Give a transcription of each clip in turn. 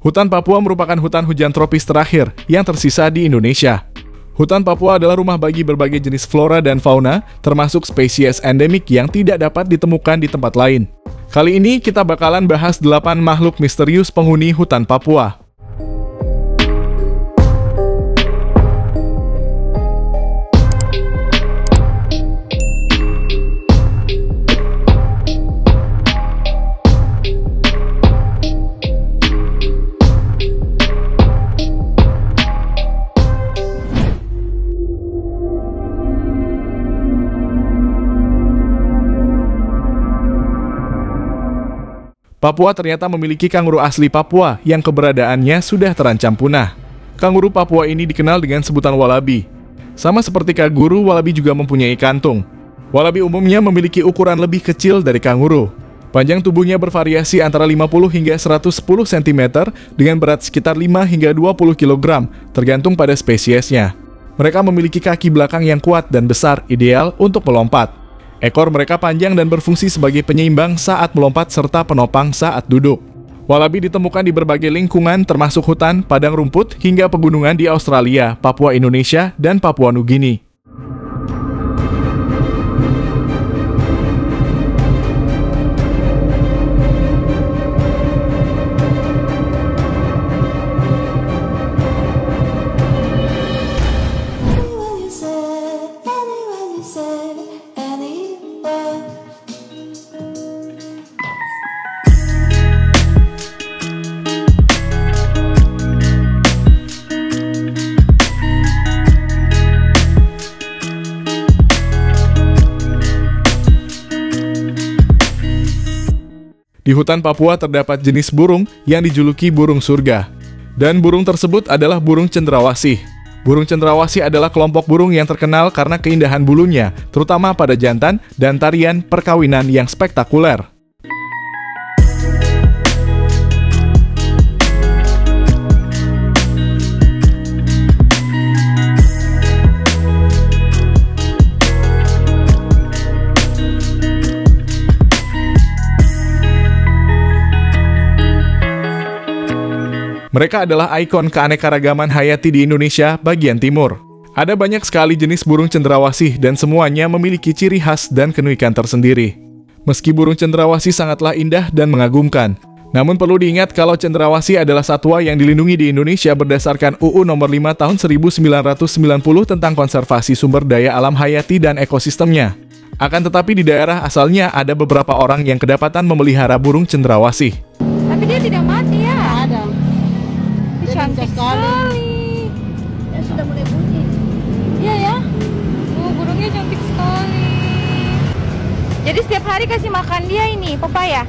Hutan Papua merupakan hutan hujan tropis terakhir yang tersisa di Indonesia. Hutan Papua adalah rumah bagi berbagai jenis flora dan fauna, termasuk spesies endemik yang tidak dapat ditemukan di tempat lain. Kali ini kita bakalan bahas 8 makhluk misterius penghuni hutan Papua. Papua ternyata memiliki kanguru asli Papua yang keberadaannya sudah terancam punah. Kanguru Papua ini dikenal dengan sebutan walabi. Sama seperti kanguru, walabi juga mempunyai kantung. Walabi umumnya memiliki ukuran lebih kecil dari kanguru. Panjang tubuhnya bervariasi antara 50 hingga 110 cm dengan berat sekitar 5 hingga 20 kg, tergantung pada spesiesnya. Mereka memiliki kaki belakang yang kuat dan besar, ideal untuk melompat. Ekor mereka panjang dan berfungsi sebagai penyeimbang saat melompat serta penopang saat duduk. Walabi ditemukan di berbagai lingkungan termasuk hutan, padang rumput, hingga pegunungan di Australia, Papua Indonesia, dan Papua Nugini. Di hutan Papua terdapat jenis burung yang dijuluki burung surga. Dan burung tersebut adalah burung cendrawasih. Burung cendrawasih adalah kelompok burung yang terkenal karena keindahan bulunya, terutama pada jantan dan tarian perkawinan yang spektakuler. Mereka adalah ikon keanekaragaman hayati di Indonesia bagian timur. Ada banyak sekali jenis burung cendrawasih dan semuanya memiliki ciri khas dan keunikan tersendiri. Meski burung cendrawasih sangatlah indah dan mengagumkan, namun perlu diingat kalau cendrawasih adalah satwa yang dilindungi di Indonesia berdasarkan UU Nomor 5 Tahun 1990 tentang konservasi sumber daya alam hayati dan ekosistemnya. Akan tetapi di daerah asalnya ada beberapa orang yang kedapatan memelihara burung cendrawasih. Tapi dia tidak mati ya? Ada. Cantik sekali. Ya sudah mulai bunyi. Iya ya. Burungnya cantik sekali. Jadi setiap hari kasih makan dia ini pepaya.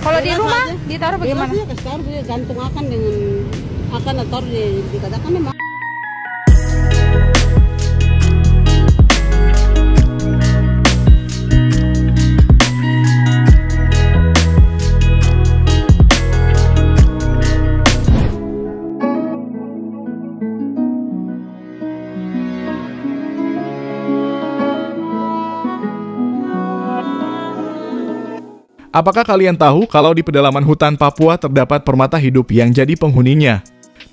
Kalau di rumah ditaruh bagaimana? Dia kasih taruh dia gantung akan dengan akan atau dikatakan memang. Apakah kalian tahu kalau di pedalaman hutan Papua terdapat permata hidup yang jadi penghuninya?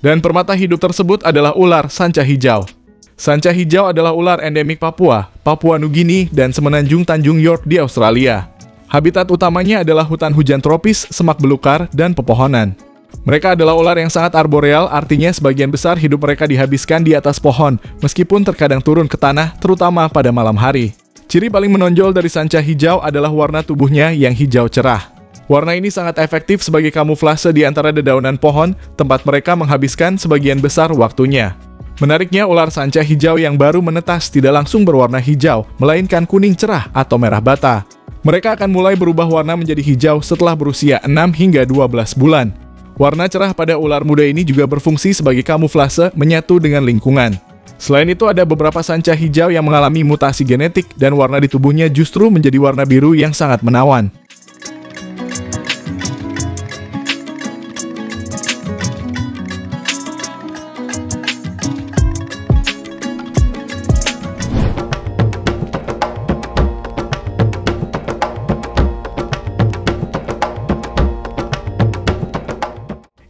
Dan permata hidup tersebut adalah ular sanca hijau. Sanca hijau adalah ular endemik Papua, Papua Nugini, dan semenanjung Tanjung York di Australia. Habitat utamanya adalah hutan hujan tropis, semak belukar, dan pepohonan. Mereka adalah ular yang sangat arboreal, artinya sebagian besar hidup mereka dihabiskan di atas pohon, meskipun terkadang turun ke tanah, terutama pada malam hari. Ciri paling menonjol dari sanca hijau adalah warna tubuhnya yang hijau cerah. Warna ini sangat efektif sebagai kamuflase di antara dedaunan pohon, tempat mereka menghabiskan sebagian besar waktunya. Menariknya, ular sanca hijau yang baru menetas tidak langsung berwarna hijau, melainkan kuning cerah atau merah bata. Mereka akan mulai berubah warna menjadi hijau setelah berusia 6 hingga 12 bulan. Warna cerah pada ular muda ini juga berfungsi sebagai kamuflase menyatu dengan lingkungan. Selain itu, ada beberapa sanca hijau yang mengalami mutasi genetik dan warna di tubuhnya justru menjadi warna biru yang sangat menawan.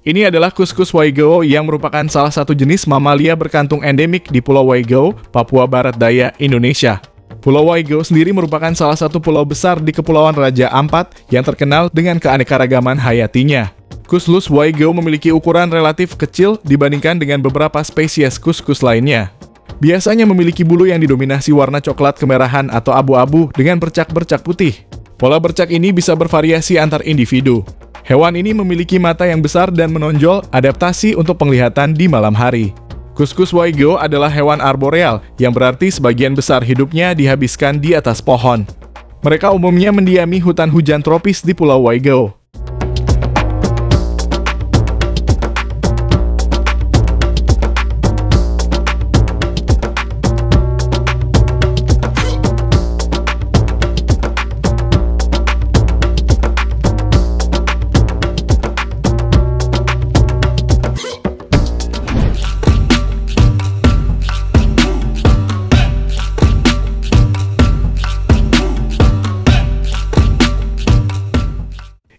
Ini adalah kuskus waigeo yang merupakan salah satu jenis mamalia berkantung endemik di Pulau Waigeo, Papua Barat Daya, Indonesia. Pulau Waigeo sendiri merupakan salah satu pulau besar di Kepulauan Raja Ampat yang terkenal dengan keanekaragaman hayatinya. Kuskus waigeo memiliki ukuran relatif kecil dibandingkan dengan beberapa spesies kuskus lainnya. Biasanya memiliki bulu yang didominasi warna coklat kemerahan atau abu-abu dengan bercak-bercak putih. Pola bercak ini bisa bervariasi antar individu. Hewan ini memiliki mata yang besar dan menonjol, adaptasi untuk penglihatan di malam hari. Kuskus waigeo adalah hewan arboreal, yang berarti sebagian besar hidupnya dihabiskan di atas pohon. Mereka umumnya mendiami hutan hujan tropis di Pulau Waigeo.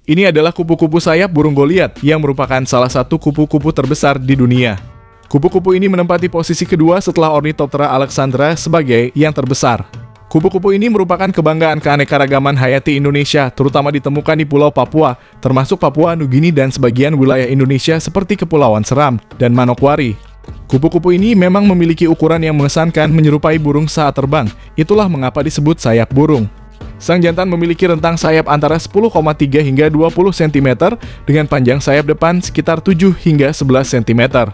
Ini adalah kupu-kupu sayap burung goliat yang merupakan salah satu kupu-kupu terbesar di dunia. Kupu-kupu ini menempati posisi kedua setelah Ornithoptera alexandra sebagai yang terbesar. Kupu-kupu ini merupakan kebanggaan keanekaragaman hayati Indonesia, terutama ditemukan di Pulau Papua, termasuk Papua Nugini dan sebagian wilayah Indonesia seperti Kepulauan Seram dan Manokwari. Kupu-kupu ini memang memiliki ukuran yang mengesankan menyerupai burung saat terbang, itulah mengapa disebut sayap burung. Sang jantan memiliki rentang sayap antara 10,3 hingga 20 cm dengan panjang sayap depan sekitar 7 hingga 11 cm.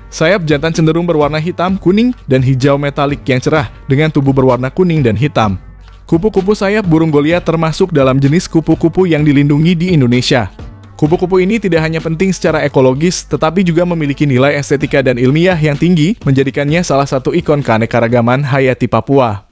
Sayap jantan cenderung berwarna hitam, kuning, dan hijau metalik yang cerah dengan tubuh berwarna kuning dan hitam. Kupu-kupu sayap burung goliat termasuk dalam jenis kupu-kupu yang dilindungi di Indonesia. Kupu-kupu ini tidak hanya penting secara ekologis, tetapi juga memiliki nilai estetika dan ilmiah yang tinggi, menjadikannya salah satu ikon keanekaragaman hayati Papua.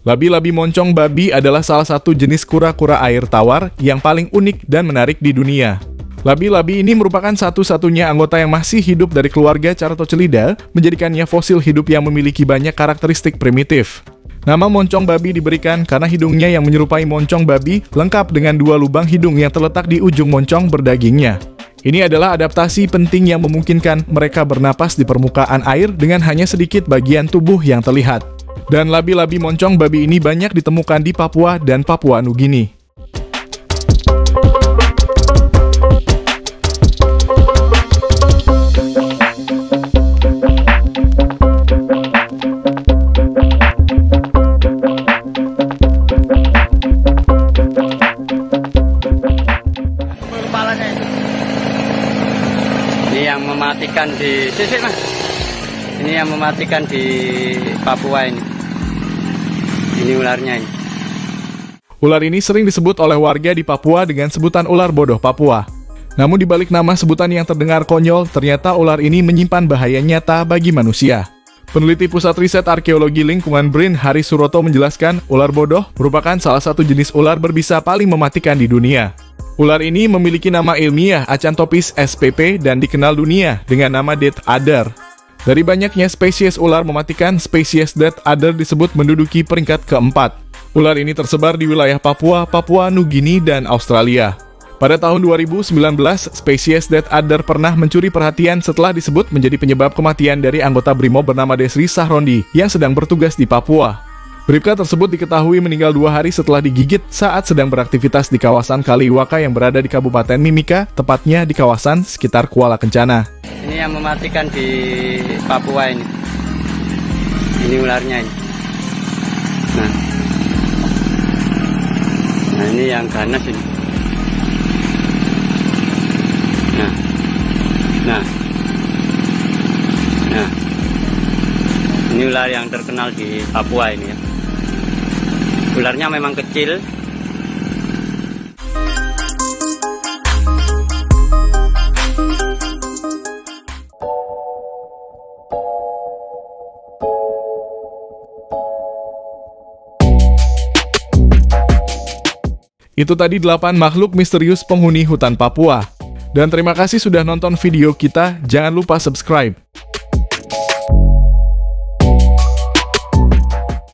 Labi-labi moncong babi adalah salah satu jenis kura-kura air tawar yang paling unik dan menarik di dunia. Labi-labi ini merupakan satu-satunya anggota yang masih hidup dari keluarga Ceratochelida, menjadikannya fosil hidup yang memiliki banyak karakteristik primitif. Nama moncong babi diberikan karena hidungnya yang menyerupai moncong babi, lengkap dengan 2 lubang hidung yang terletak di ujung moncong berdagingnya. Ini adalah adaptasi penting yang memungkinkan mereka bernapas di permukaan air dengan hanya sedikit bagian tubuh yang terlihat. Dan labi-labi moncong babi ini banyak ditemukan di Papua dan Papua Nugini. Kepalanya ini yang mematikan di sisi mas. Ini yang mematikan di Papua ini. Ini ularnya ini. Ular ini sering disebut oleh warga di Papua dengan sebutan ular bodoh Papua. Namun di balik nama sebutan yang terdengar konyol, ternyata ular ini menyimpan bahaya nyata bagi manusia. Peneliti Pusat Riset Arkeologi Lingkungan BRIN Hari Suroto menjelaskan, ular bodoh merupakan salah satu jenis ular berbisa paling mematikan di dunia. Ular ini memiliki nama ilmiah Acanthopsis spp dan dikenal dunia dengan nama Death Adder. Dari banyaknya spesies ular mematikan, spesies Death Adder disebut menduduki peringkat keempat. Ular ini tersebar di wilayah Papua, Papua Nugini, dan Australia. Pada tahun 2019, spesies Death Adder pernah mencuri perhatian setelah disebut menjadi penyebab kematian dari anggota BRIMOB bernama Desri Sahrondi yang sedang bertugas di Papua. Bribka tersebut diketahui meninggal 2 hari setelah digigit saat sedang beraktivitas di kawasan Kaliwaka yang berada di Kabupaten Mimika, tepatnya di kawasan sekitar Kuala Kencana. Ini yang mematikan di Papua ini. Ini ularnya ini. Nah ini yang ganas ini. Nah, ini ular yang terkenal di Papua ini ya. Ularnya memang kecil. Itu tadi 8 makhluk misterius penghuni hutan Papua. Dan terima kasih sudah nonton video kita, jangan lupa subscribe.